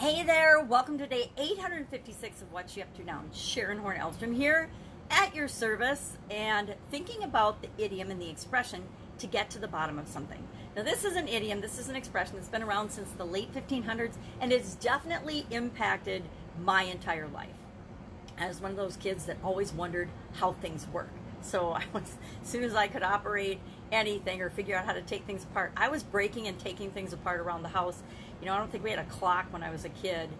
Hey there, welcome to day 856 of What You Up To Now. Sharon Horne-Ellstrom here at your service and thinking about the idiom and the expression to get to the bottom of something. Now this is an idiom, this is an expression that's been around since the late 1500s and it's definitely impacted my entire life. I was one of those kids that always wondered how things work. So as soon as I could operate anything or figure out how to take things apart, I was breaking and taking things apart around the house. You know, I don't think we had a clock when I was a kid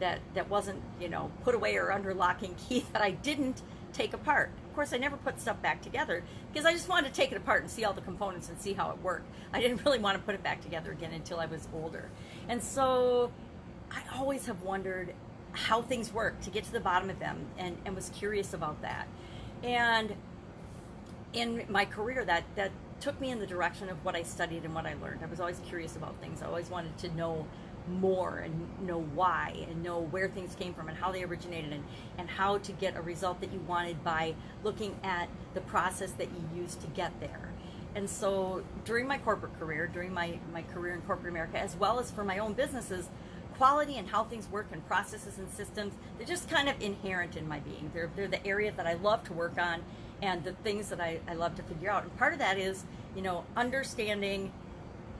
that wasn't, put away or under lock and key that I didn't take apart. Of course, I never put stuff back together because I just wanted to take it apart and see all the components and see how it worked. I didn't really want to put it back together again until I was older. And so I always have wondered how things work to get to the bottom of them and was curious about that. And in my career, that took me in the direction of what I studied and what I learned. I was always curious about things. I always wanted to know more and know why and know where things came from and how they originated and how to get a result that you wanted by looking at the process that you used to get there. And so during my corporate career, during my career in corporate America, as well as for my own businesses, quality and how things work and processes and systems, they're just kind of inherent in my being. They're the area that I love to work on and the things that I love to figure out. And part of that is, understanding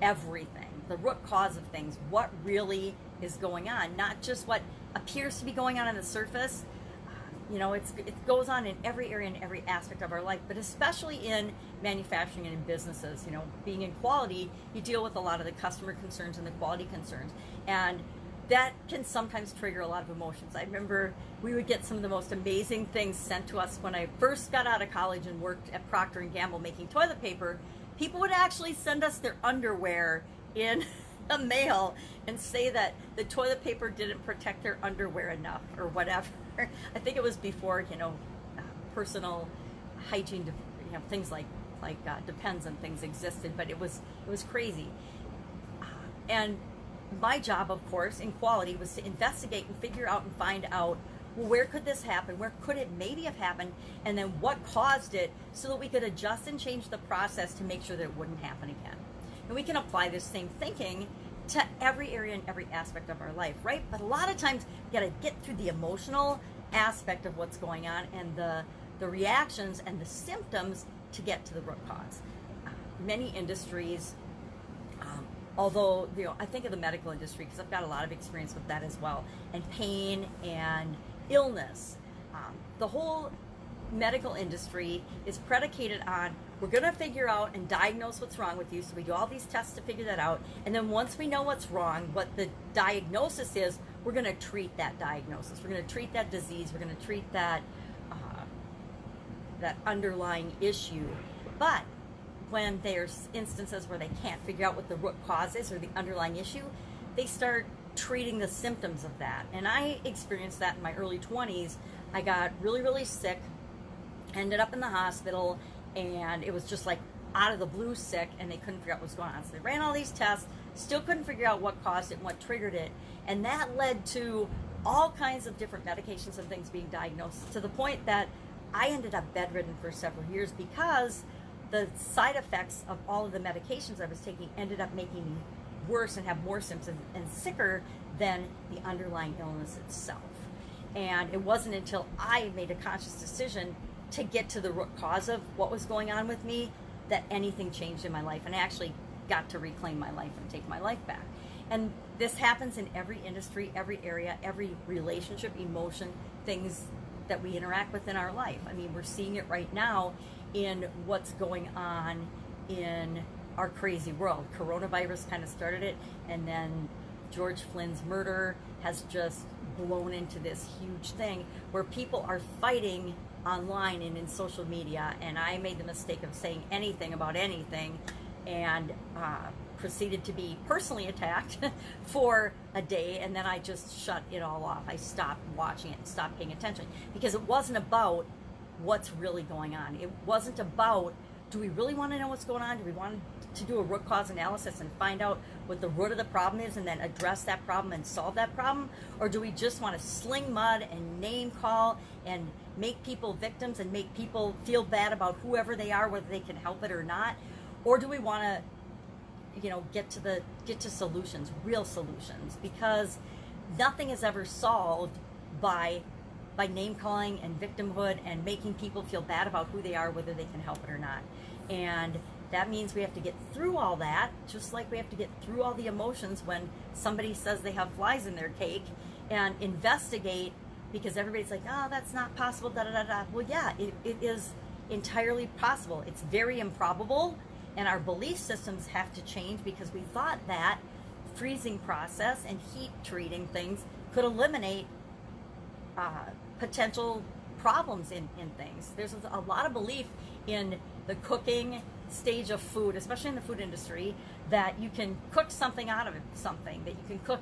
everything, the root cause of things, what really is going on, not just what appears to be going on the surface. It goes on in every area and every aspect of our life, but especially in manufacturing and in businesses. Being in quality, you deal with a lot of the customer concerns and the quality concerns. And that can sometimes trigger a lot of emotions. I remember we would get some of the most amazing things sent to us when I first got out of college and worked at Procter & Gamble making toilet paper. People would actually send us their underwear in the mail and say that the toilet paper didn't protect their underwear enough or whatever. I think it was before, personal hygiene, things like Depends and things existed, but it was crazy. And my job, of course, in quality was to investigate and figure out and find out, well, where could this happen? Where could it maybe have happened? And then what caused it so that we could adjust and change the process to make sure that it wouldn't happen again. And we can apply this same thinking to every area and every aspect of our life, right? But a lot of times you got to get through the emotional aspect of what's going on and the reactions and the symptoms to get to the root cause. Many industries, although, I think of the medical industry because I've got a lot of experience with that as well, and pain and illness. The whole medical industry is predicated on, we're going to figure out and diagnose what's wrong with you, so we do all these tests to figure that out, and then once we know what's wrong, what the diagnosis is, we're going to treat that diagnosis. We're going to treat that disease. We're going to treat that underlying issue. But when there's instances where they can't figure out what the root cause is or the underlying issue, they start treating the symptoms of that. And I experienced that in my early 20s. I got really, really sick, ended up in the hospital, and it was just like out of the blue sick, and they couldn't figure out what was going on. So they ran all these tests, still couldn't figure out what caused it and what triggered it. And that led to all kinds of different medications and things being diagnosed, to the point that I ended up bedridden for several years because the side effects of all of the medications I was taking ended up making me worse and have more symptoms and sicker than the underlying illness itself. And it wasn't until I made a conscious decision to get to the root cause of what was going on with me that anything changed in my life, and I actually got to reclaim my life and take my life back. And this happens in every industry, every area, every relationship, emotion, things that we interact with in our life. I mean, we're seeing it right now in what's going on in our crazy world. Coronavirus kind of started it, and then George Flynn's murder has just blown into this huge thing where people are fighting online and in social media. And I made the mistake of saying anything about anything and proceeded to be personally attacked for a day, and then I just shut it all off. I stopped watching it and stopped paying attention because it wasn't about what's really going on. It wasn't about, do we really want to know what's going on? Do we want to do a root cause analysis and find out what the root of the problem is and then address that problem and solve that problem? Or do we just want to sling mud and name call and make people victims and make people feel bad about whoever they are, whether they can help it or not? Or do we want to get to solutions, real solutions? Because nothing is ever solved by name calling and victimhood and making people feel bad about who they are, whether they can help it or not. And that means we have to get through all that, just like we have to get through all the emotions when somebody says they have flies in their cake, and investigate, because everybody's like, oh, that's not possible, da da da da. Well, yeah, it is entirely possible. It's very improbable, and our belief systems have to change, because we thought that freezing process and heat treating things could eliminate potential problems in things. There's a lot of belief in the cooking stage of food, especially in the food industry, that you can cook something out of something, that you can cook,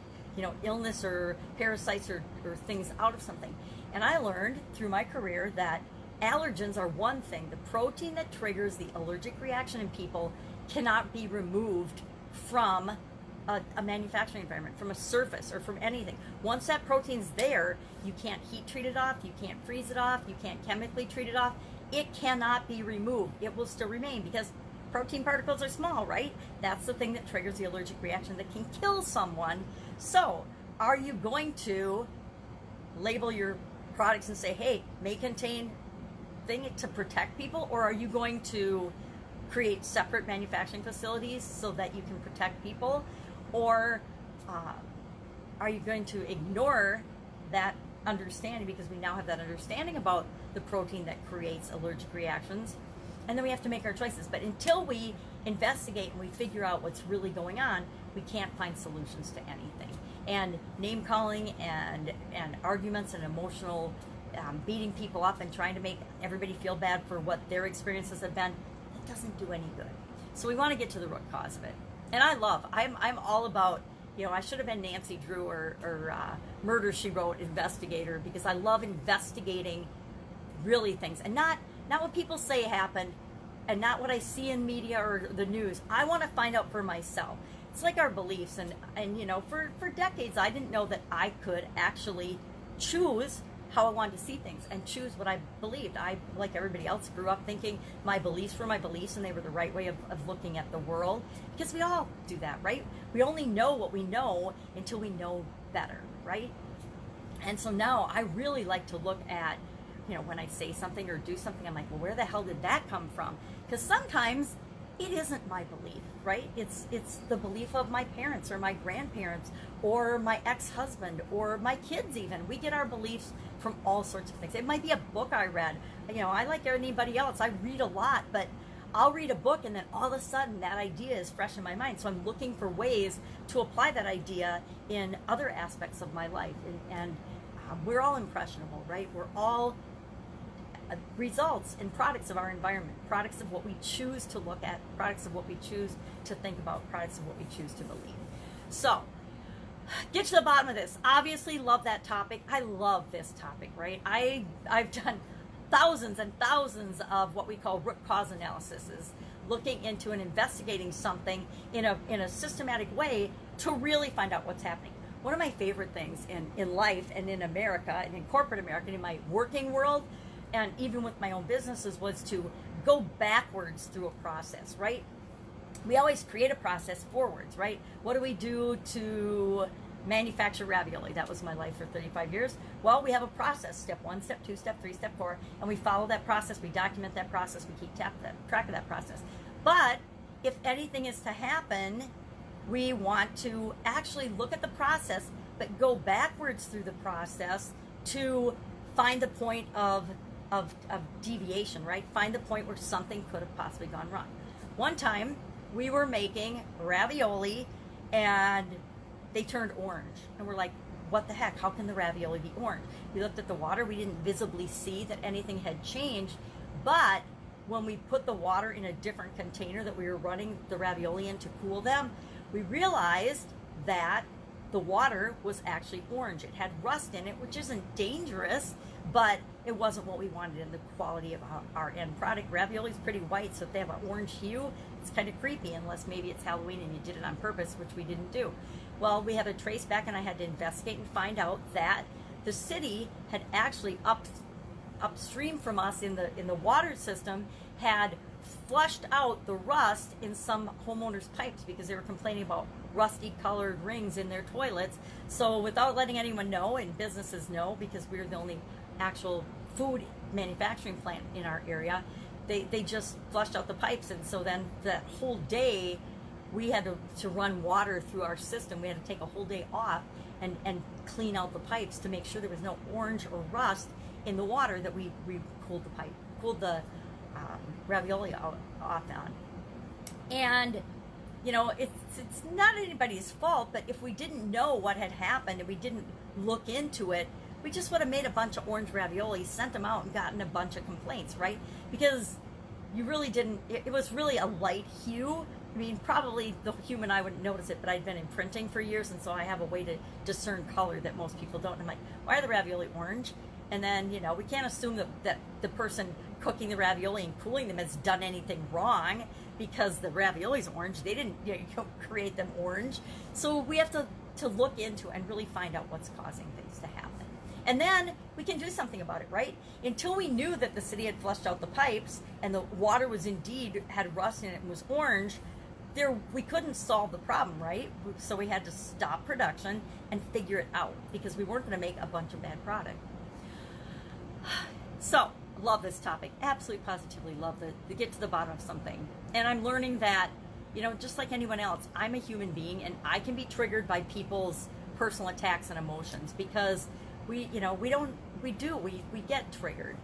illness or parasites or things out of something. And I learned through my career that allergens are one thing. The protein that triggers the allergic reaction in people cannot be removed from a manufacturing environment, from a surface, or from anything. Once that protein's there, you can't heat treat it off, you can't freeze it off, you can't chemically treat it off. It cannot be removed. It will still remain, because protein particles are small, right? That's the thing that triggers the allergic reaction that can kill someone. So, are you going to label your products and say, hey, may contain thing to protect people, or are you going to create separate manufacturing facilities so that you can protect people? Or are you going to ignore that understanding, because we now have that understanding about the protein that creates allergic reactions, and then we have to make our choices. But until we investigate and we figure out what's really going on, we can't find solutions to anything. And name calling and arguments and emotional beating people up and trying to make everybody feel bad for what their experiences have been, that doesn't do any good. So we want to get to the root cause of it. And I'm all about, I should have been Nancy Drew or Murder, She Wrote investigator, because I love investigating really things, and not what people say happened, and not what I see in media or the news. I want to find out for myself. It's like our beliefs, and for decades I didn't know that I could actually choose how I wanted to see things and choose what I believed. I, like everybody else, grew up thinking my beliefs were my beliefs and they were the right way of looking at the world, because we all do that, right? We only know what we know until we know better, right? And so now I really like to look at, when I say something or do something, I'm like, well, where the hell did that come from? Because sometimes it isn't my belief, right? It's the belief of my parents or my grandparents or my ex-husband or my kids even. We get our beliefs from all sorts of things. It might be a book I read. I like anybody else. I read a lot, but I'll read a book and then all of a sudden that idea is fresh in my mind. So I'm looking for ways to apply that idea in other aspects of my life. And we're all impressionable, right? We're all results and products of our environment, products of what we choose to look at, products of what we choose to think about, products of what we choose to believe. So, get to the bottom of this. Obviously, love that topic. I love this topic, right? I've done thousands and thousands of what we call root cause analysis, looking into and investigating something in a systematic way to really find out what's happening. One of my favorite things in life and in America and in corporate America and in my working world, and even with my own businesses, was to go backwards through a process, right? We always create a process forwards, right? What do we do to manufacture ravioli? That was my life for 35 years. Well, we have a process, step 1, step 2, step 3, step 4, and we follow that process, we document that process, we keep track of that process. But if anything is to happen, we want to actually look at the process, but go backwards through the process to find the point of deviation, right? Find the point where something could have possibly gone wrong. One time, we were making ravioli and they turned orange. And we're like, what the heck? How can the ravioli be orange? We looked at the water. We didn't visibly see that anything had changed. But when we put the water in a different container that we were running the ravioli in to cool them, we realized that the water was actually orange. It had rust in it, which isn't dangerous, but it wasn't what we wanted in the quality of our end product. Ravioli is pretty white, so if they have an orange hue, it's kind of creepy, unless maybe it's Halloween and you did it on purpose, which we didn't do. Well, we had to trace back, and I had to investigate and find out that the city had actually upstream from us in the water system had flushed out the rust in some homeowners' pipes because they were complaining about rusty colored rings in their toilets. So without letting anyone know, and businesses know, because we're the only actual food manufacturing plant in our area, they just flushed out the pipes. And so then that whole day we had to run water through our system. We had to take a whole day off and clean out the pipes to make sure there was no orange or rust in the water that we cooled the ravioli off on. And you know, it's not anybody's fault, but if we didn't know what had happened and we didn't look into it, we just would have made a bunch of orange ravioli, sent them out, and gotten a bunch of complaints, right? Because you really didn't, it was really a light hue. I mean, probably the human eye wouldn't notice it, but I'd been in printing for years, and so I have a way to discern color that most people don't. And I'm like, why are the ravioli orange? And then, you know, we can't assume that the person cooking the ravioli and cooling them has done anything wrong because the ravioli's orange. They didn't, you know, create them orange. So we have to look into and really find out what's causing things to happen. And then we can do something about it, right? Until we knew that the city had flushed out the pipes and the water was indeed had rust in it and was orange, we couldn't solve the problem, right? So we had to stop production and figure it out because we weren't going to make a bunch of bad product. So, love this topic. Absolutely, positively love the get to the bottom of something. And I'm learning that, you know, just like anyone else, I'm a human being and I can be triggered by people's personal attacks and emotions because we get triggered.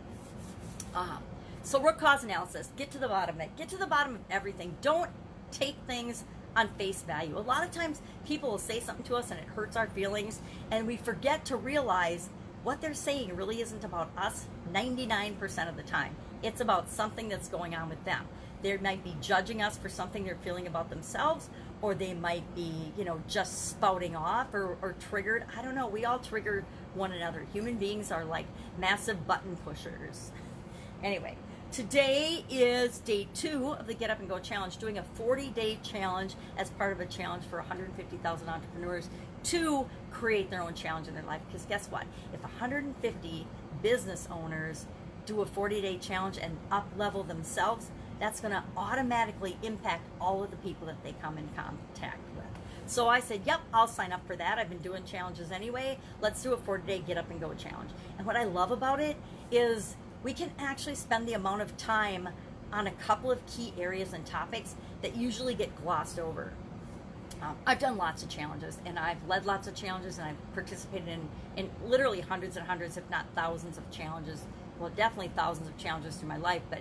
So root cause analysis, get to the bottom of it. Get to the bottom of everything. Don't take things on face value. A lot of times people will say something to us and it hurts our feelings and we forget to realize what they're saying really isn't about us 99% of the time. It's about something that's going on with them. They might be judging us for something they're feeling about themselves, or they might be, you know, just spouting off or triggered. I don't know. We all trigger one another. Human beings are like massive button pushers. Anyway, today is day 2 of the Get Up and Go Challenge, doing a 40-day challenge as part of a challenge for 150,000 entrepreneurs to create their own challenge in their life. Because guess what? If 150 business owners do a 40-day challenge and up-level themselves, that's going to automatically impact all of the people that they come in contact with. So I said, yep, I'll sign up for that. I've been doing challenges anyway. Let's do a 40-day Get Up and Go challenge. And what I love about it is we can actually spend the amount of time on a couple of key areas and topics that usually get glossed over. I've done lots of challenges, and I've led lots of challenges, and I've participated in literally hundreds and hundreds, if not thousands of challenges. Well, definitely thousands of challenges through my life, but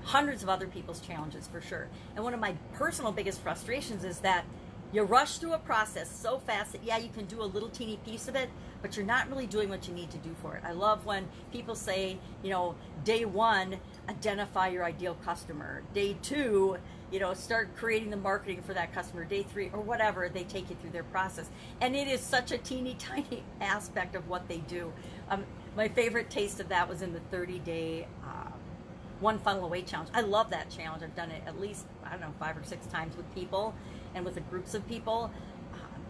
hundreds of other people's challenges for sure. And one of my personal biggest frustrations is that you rush through a process so fast that, yeah, you can do a little teeny piece of it, but you're not really doing what you need to do for it. I love when people say, you know, day 1, identify your ideal customer. Day 2, you know, start creating the marketing for that customer. Day 3, or whatever, they take you through their process. And it is such a teeny tiny aspect of what they do. My favorite taste of that was in the 30-day One Funnel Away challenge. I love that challenge. I've done it at least, I don't know, 5 or 6 times with people and with groups of people.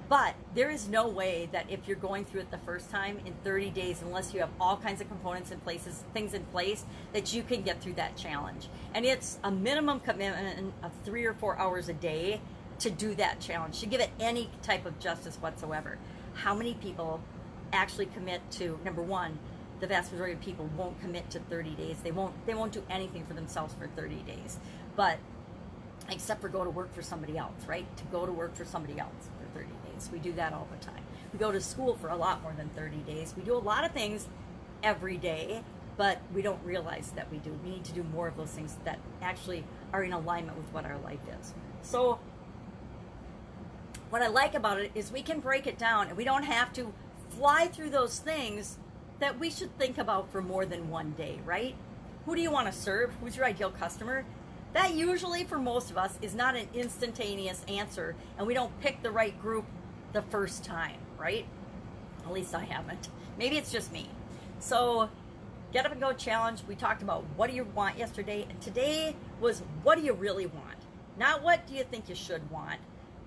But there is no way that if you're going through it the first time in 30 days, unless you have all kinds of components in places, things in place, that you can get through that challenge. And it's a minimum commitment of 3 or 4 hours a day to do that challenge, to give it any type of justice whatsoever. How many people actually commit to, number one, the vast majority of people won't commit to 30 days. They won't do anything for themselves for 30 days. But except for go to work for somebody else, right? To go to work for somebody else for 30 days. We do that all the time. We go to school for a lot more than 30 days. We do a lot of things every day, but we don't realize that we do. We need to do more of those things that actually are in alignment with what our life is. So what I like about it is we can break it down and we don't have to fly through those things that we should think about for more than one day, right? Who do you want to serve? Who's your ideal customer? That usually for most of us is not an instantaneous answer, and we don't pick the right group the first time, right? At least I haven't. Maybe it's just me. So Get Up and Go challenge, we talked about what do you want yesterday, and today was what do you really want? Not what do you think you should want.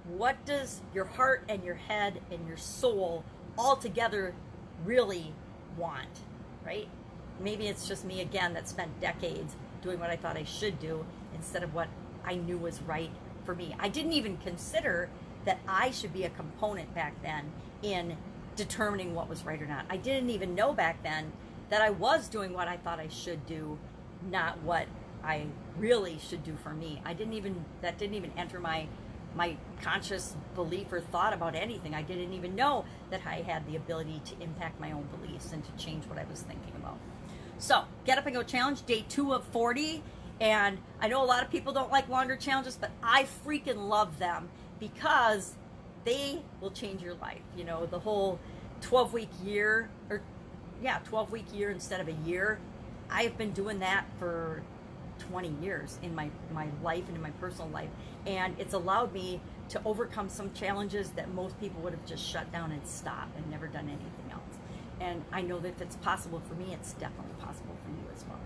What does your heart and your head and your soul all together really want, right? Maybe it's just me again that spent decades doing what I thought I should do instead of what I knew was right for me. I didn't even consider that I should be a component back then in determining what was right or not. I didn't even know back then that I was doing what I thought I should do, not what I really should do for me. That didn't even enter my conscious belief or thought about anything. I didn't even know that I had the ability to impact my own beliefs and to change what I was thinking about. So, Get Up and Go Challenge, day 2 of 40. And I know a lot of people don't like longer challenges, but I freaking love them because they will change your life. You know, the whole 12-week year, 12-week year instead of a year. I have been doing that for 20 years in my life and in my personal life. And it's allowed me to overcome some challenges that most people would have just shut down and stopped and never done anything else. And I know that if it's possible for me, it's definitely possible for you as well.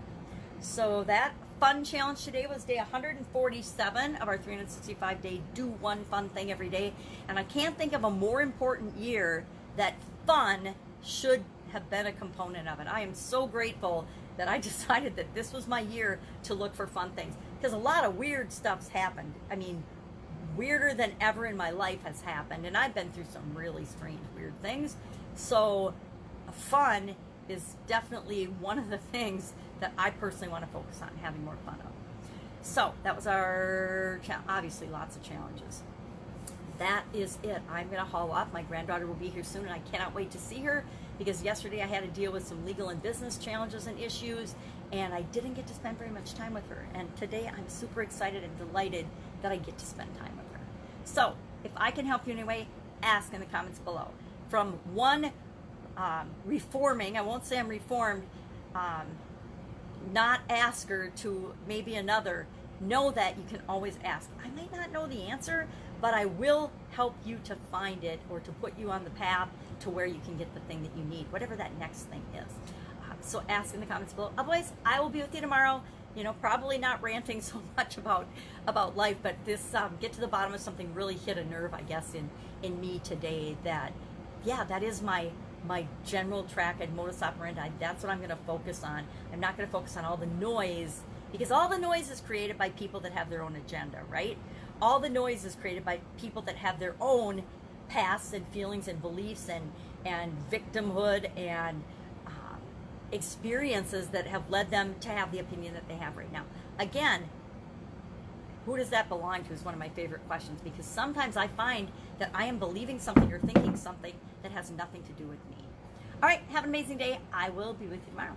So that fun challenge today was day 147 of our 365-day do one fun thing every day. And I can't think of a more important year that fun should have been a component of it. I am so grateful that I decided that this was my year to look for fun things, because a lot of weird stuff's happened. I mean, weirder than ever in my life has happened, and I've been through some really strange, weird things. So fun is definitely one of the things that I personally want to focus on having more fun of. So that was our obviously lots of challenges. That is it. I'm going to haul off. My granddaughter will be here soon, and I cannot wait to see her, because yesterday I had to deal with some legal and business challenges and issues, and I didn't get to spend very much time with her. And today I'm super excited and delighted that I get to spend time with her. So if I can help you in any way, ask in the comments below. From one reforming, I won't say I'm reformed, not asker, to maybe another, know that you can always ask. I might not know the answer, but I will help you to find it, or to put you on the path to where you can get the thing that you need, whatever that next thing is. So ask in the comments below. Otherwise, I will be with you tomorrow. You know, probably not ranting so much about life, but this get to the bottom of something really hit a nerve, I guess, in me today. That, yeah, that is my general track and modus operandi. That's what I'm going to focus on. I'm not going to focus on all the noise, because all the noise is created by people that have their own agenda, right? All the noise is created by people that have their own pasts and feelings and beliefs and victimhood and experiences that have led them to have the opinion that they have right now. Again, who does that belong to is one of my favorite questions, because sometimes I find that I am believing something or thinking something that has nothing to do with me. All right, have an amazing day. I will be with you tomorrow.